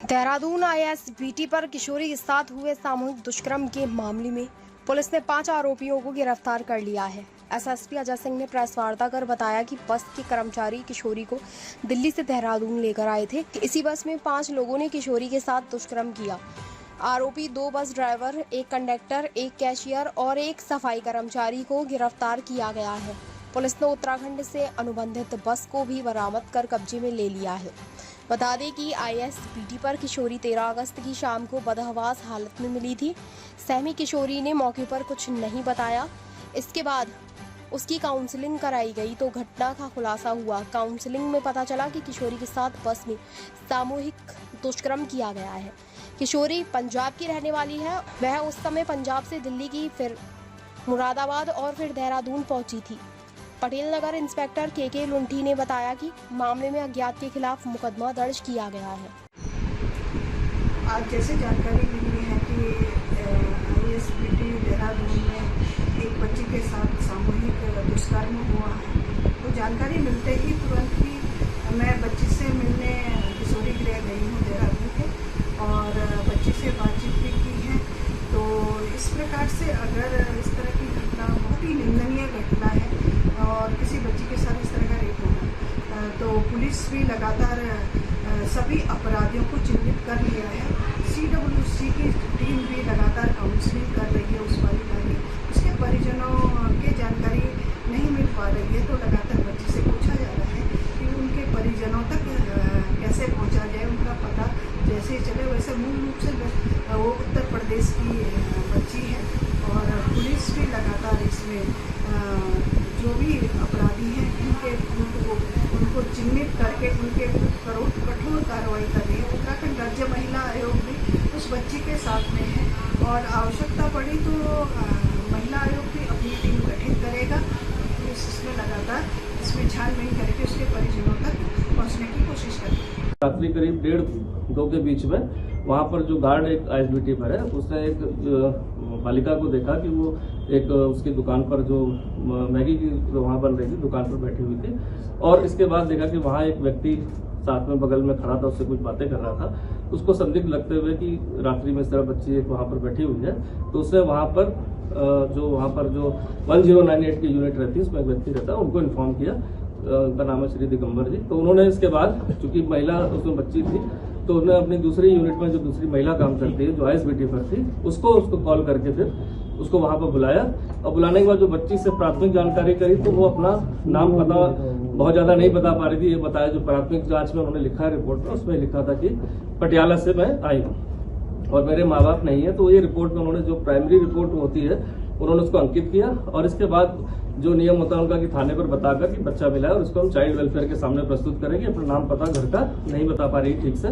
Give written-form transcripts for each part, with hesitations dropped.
Dehradun ISBT पर किशोरी के साथ हुए सामूहिक दुष्कर्म के मामले में पुलिस ने 5 आरोपियों को गिरफ्तार कर लिया है। एसएसपी अजय सिंह ने प्रेस वार्ता कर बताया कि बस के कर्मचारी किशोरी को दिल्ली से देहरादून लेकर आए थे। इसी बस में 5 लोगों ने किशोरी के साथ दुष्कर्म किया। आरोपी 2 बस ड्राइवर, 1 कंडक्टर, 1 कैशियर और 1 सफाई कर्मचारी को गिरफ्तार किया गया है। पुलिस ने उत्तराखंड से अनुबंधित बस को भी बरामद कर कब्जे में ले लिया है। बता दें कि आईएसबीटी पर किशोरी 13 अगस्त की शाम को बदहवास हालत में मिली थी। सहमी किशोरी ने मौके पर कुछ नहीं बताया। इसके बाद उसकी काउंसलिंग कराई गई तो घटना का खुलासा हुआ। काउंसलिंग में पता चला कि किशोरी के साथ बस में सामूहिक दुष्कर्म किया गया है। किशोरी पंजाब की रहने वाली है। वह उस समय पंजाब से दिल्ली की, फिर मुरादाबाद और फिर देहरादून पहुंची थी। पटेल नगर इंस्पेक्टर के लुंठी ने बताया कि मामले में अज्ञात के खिलाफ मुकदमा दर्ज किया गया है। आज जैसे जानकारी मिली है कि आईएसबीटी देहरादून में एक बच्ची के साथ सामूहिक दुष्कर्म हुआ है, तो जानकारी मिलते ही तुरंत ही मैं बच्ची से मिलने किशोरी गृह गई हूँ देहरादून के, और बच्ची से बातचीत भी की है। तो इस प्रकार से अगर इस तरह की घटना, बहुत ही निंदनीय घटना है और किसी बच्ची के साथ इस तरह का रेप होना, तो पुलिस भी लगातार सभी अपराधियों को चिन्हित कर लिया है। CWC की टीम भी लगातार काउंसलिंग कर रही है उस बालिका की। उसके परिजनों की जानकारी नहीं मिल पा रही है, तो लगातार बच्ची से पूछा जा रहा है कि उनके परिजनों तक कैसे पहुंचा जाए। उनका पता जैसे चले वैसे मूल रूप से वो उत्तर प्रदेश की बच्ची है, और पुलिस भी लगातार इसमें जो भी अपराधी हैं उनको चिन्हित करके उनके कठोर कार्रवाई कर रही है। उत्तराखंड राज्य महिला आयोग भी उस बच्ची के साथ में है, और आवश्यकता पड़ी तो महिला आयोग भी अपनी टीम गठित करेगा। पुलिस इसमें लगातार इसमें छानबीन करके उसके परिजनों तक पहुंचने की कोशिश करेगी। रात्रि करीब 1:30-2 के बीच में वहाँ पर जो गार्ड एक आईएसबीटी पर है, उसने एक बालिका को देखा कि वो एक उसकी दुकान पर जो मैगी की वहाँ बन रही थी, दुकान पर बैठी हुई थी, और इसके बाद देखा कि वहाँ एक व्यक्ति साथ में बगल में खड़ा था, उससे कुछ बातें कर रहा था। उसको संदिग्ध लगते हुए कि रात्रि में इस तरह बच्ची एक वहाँ पर बैठी हुई है, तो उसने वहाँ पर जो 1098 की यूनिट रहती है, उसमें एक व्यक्ति रहता है, उनको इन्फॉर्म किया। उनका नाम है श्री दिगंबर जी। तो उन्होंने इसके बाद, चूंकि महिला उसमें बच्ची थी, तो उन्होंने अपनी दूसरी यूनिट में जो दूसरी महिला काम करती है, जो आईएसबीटी पर थी, उसको कॉल करके फिर उसको वहां पर बुलाया। और बुलाने के बाद जो बच्ची से प्राथमिक जानकारी करी, तो वो अपना नाम पता बहुत ज्यादा नहीं बता पा रही थी। ये बताया जो प्राथमिक जांच में उन्होंने लिखा है रिपोर्ट में, उसमें लिखा था कि पटियाला से मैं आई हूँ और मेरे माँ बाप नहीं है। तो ये रिपोर्ट में उन्होंने जो प्राइमरी रिपोर्ट होती है उन्होंने उसको अंकित किया, और इसके बाद जो नियम होता है उनका कि थाने पर बताकर कि बच्चा मिला है, और उसको हम चाइल्ड वेलफेयर के सामने प्रस्तुत करेंगे। अपना नाम पता घर का नहीं बता पा रही ठीक से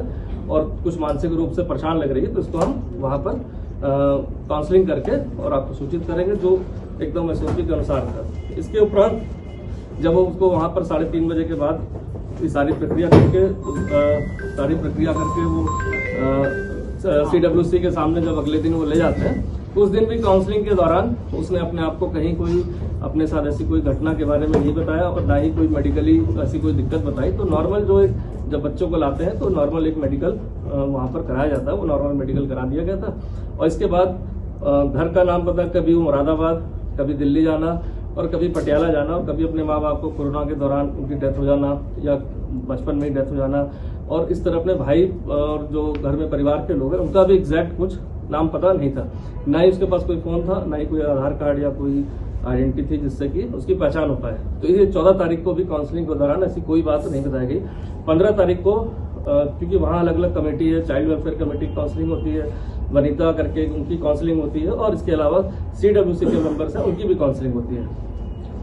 और कुछ मानसिक रूप से परेशान लग रही है, तो इसको हम वहां पर काउंसलिंग करके और आपको सूचित करेंगे जो एकदम SOP के अनुसार था। इसके उपरांत जब वो उसको वहां पर 3:30 बजे के बाद ये सारी प्रक्रिया करके वो CWC के सामने जब अगले दिन वो ले जाते हैं, उस दिन भी काउंसलिंग के दौरान उसने अपने आप को कहीं कोई अपने साथ ऐसी कोई घटना के बारे में नहीं बताया, और ना ही कोई मेडिकली ऐसी कोई दिक्कत बताई। तो नॉर्मल जो एक जब बच्चों को लाते हैं तो नॉर्मल एक मेडिकल वहां पर कराया जाता है, वो नॉर्मल मेडिकल करा दिया गया था। और इसके बाद घर का नाम पता, कभी वो मुरादाबाद, कभी दिल्ली जाना और कभी पटियाला जाना, और कभी अपने माँ बाप को कोरोना के दौरान उनकी डेथ हो जाना या बचपन में ही डेथ हो जाना, और इस तरह अपने भाई और जो घर में परिवार के लोग हैं उनका भी एग्जैक्ट कुछ नाम पता नहीं था। ना ही उसके पास कोई फोन था, ना ही कोई आधार कार्ड या कोई आइडेंटिटी थी जिससे कि उसकी पहचान हो पाए। तो ये 14 तारीख को भी काउंसलिंग के दौरान ऐसी कोई बात नहीं बताई गई। 15 तारीख को क्योंकि वहाँ अलग अलग कमेटी है, चाइल्ड वेलफेयर कमेटी काउंसलिंग होती है, वनिता करके उनकी काउंसलिंग होती है, और इसके अलावा CWC के मेंबर्स हैं उनकी भी काउंसलिंग होती है।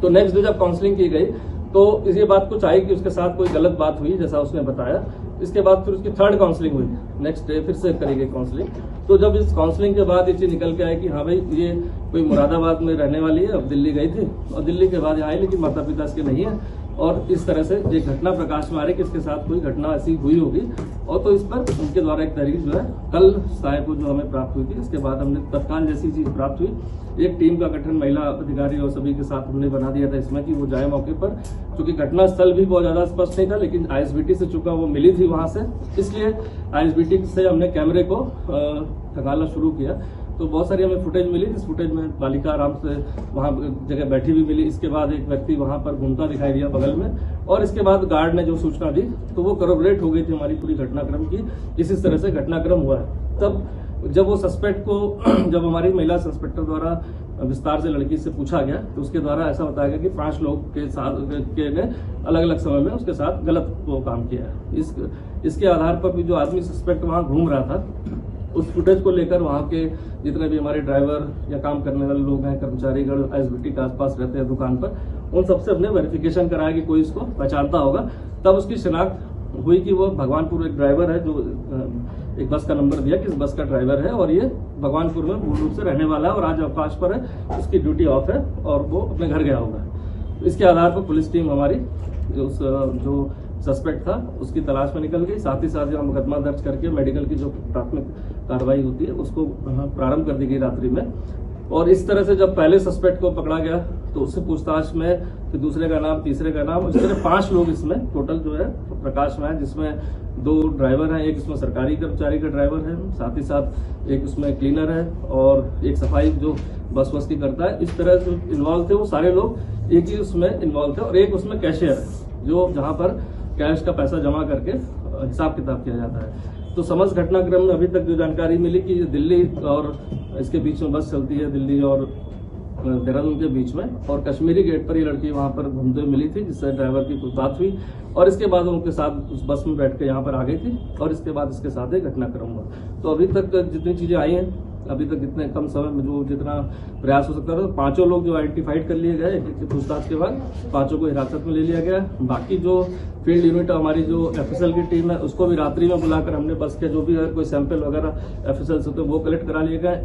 तो नेक्स्ट डे जब काउंसलिंग की गई तो ये बात कुछ आई कि उसके साथ कोई गलत बात हुई, जैसा उसने बताया। इसके बाद फिर उसकी 3rd काउंसलिंग हुई, नेक्स्ट डे फिर से करी गई काउंसलिंग। तो जब इस काउंसलिंग के बाद ये चीज निकल के आई कि हाँ भाई ये कोई मुरादाबाद में रहने वाली है, अब दिल्ली गई थी और दिल्ली के बाद यहाँ आई, लेकिन माता पिता इसके नहीं है, और इस तरह से ये घटना प्रकाश में आ रही कि इसके साथ कोई घटना ऐसी हुई होगी। और तो इस पर उनके द्वारा एक तहरीर जो है कल साय को जो हमें प्राप्त हुई थी, इसके बाद हमने तत्काल जैसी चीज प्राप्त हुई, एक टीम का गठन महिला अधिकारी और सभी के साथ हमने बना दिया था इसमें कि वो जाए मौके पर। क्योंकि घटना स्थल भी बहुत ज्यादा स्पष्ट नहीं था, लेकिन आईएसबीटी से चूंकि वो मिली थी वहां से, इसलिए आईएसबीटी इसी से हमने कैमरे को खंगालना शुरू किया, तो बहुत सारी हमें फुटेज मिली। इस फुटेज में बालिका आराम से वहाँ जगह बैठी हुई मिली। इसके बाद एक व्यक्ति वहाँ पर घूमता दिखाई दिया बगल में, और इसके बाद गार्ड ने जो सूचना दी तो वो करोबरेट हो गई थी हमारी पूरी घटनाक्रम की, इस तरह से घटनाक्रम हुआ है। तब जब वो सस्पेक्ट को जब हमारी महिला इंस्पेक्टर द्वारा विस्तार से लड़की से पूछा गया तो उसके द्वारा ऐसा बताया गया कि 5 लोग के साथ ने अलग अलग समय में उसके साथ गलत वो काम किया है। इसके आधार पर भी जो आदमी सस्पेक्ट वहाँ घूम रहा था, उस फुटेज को लेकर वहाँ के जितने भी हमारे ड्राइवर या काम करने वाले लोग हैं, कर्मचारीगण आईएसबीटी के आसपास रहते हैं दुकान पर, उन सबसे हमने वेरिफिकेशन कराया कि कोई इसको पहचानता होगा। तब उसकी शिनाख्त हुई कि वो भगवानपुर एक ड्राइवर है, जो एक बस का नंबर दिया कि इस बस का ड्राइवर है और ये भगवानपुर में मूल रूप से रहने वाला है और आज अवकाश पर है, उसकी ड्यूटी ऑफ है और वो अपने घर गया होगा। इसके आधार पर पुलिस टीम हमारी जो सस्पेक्ट था उसकी तलाश में निकल गई। साथ ही साथ जो मुकदमा दर्ज करके मेडिकल की जो प्राथमिक कार्रवाई होती है उसको प्रारंभ कर दी गई रात्रि में। और इस तरह से जब पहले सस्पेक्ट को पकड़ा गया तो उससे पूछताछ में फिर दूसरे का नाम, तीसरे का नाम, इस तरह 5 लोग इसमें टोटल जो है प्रकाश में है, जिसमें 2 ड्राइवर हैं, एक इसमें सरकारी कर्मचारी का ड्राइवर है, साथ ही साथ एक उसमें क्लीनर है और एक सफाई जो बस की करता है। इस तरह जो इन्वॉल्व थे वो सारे लोग एक ही उसमें इन्वॉल्व थे, और एक उसमें कैशियर है जो जहाँ पर कैश का पैसा जमा करके हिसाब किताब किया जाता है। तो समस्त घटनाक्रम में अभी तक जो जानकारी मिली कि दिल्ली और इसके बीच में बस चलती है, दिल्ली और देहरादून के बीच में, और कश्मीरी गेट पर ये लड़की वहां पर घूमते मिली थी, जिससे ड्राइवर की कुछ बात हुई और इसके बाद उनके साथ उस बस में बैठ के यहाँ पर आ गई थी और इसके बाद इसके साथ एक घटनाक्रम हुआ। तो अभी तक जितनी चीजें आई हैं, अभी तक इतने कम समय में जो जितना प्रयास हो सकता था, तो 5 लोग जो आइडेंटिफाइड कर लिए गए पूछताछ के बाद, 5 को हिरासत में ले लिया गया। बाकी जो फील्ड यूनिट हमारी जो एफएसएल की टीम है उसको भी रात्रि में बुलाकर हमने बस के जो भी कोई सैंपल वगैरह एफएसएल से तो वो कलेक्ट करा लिए गए।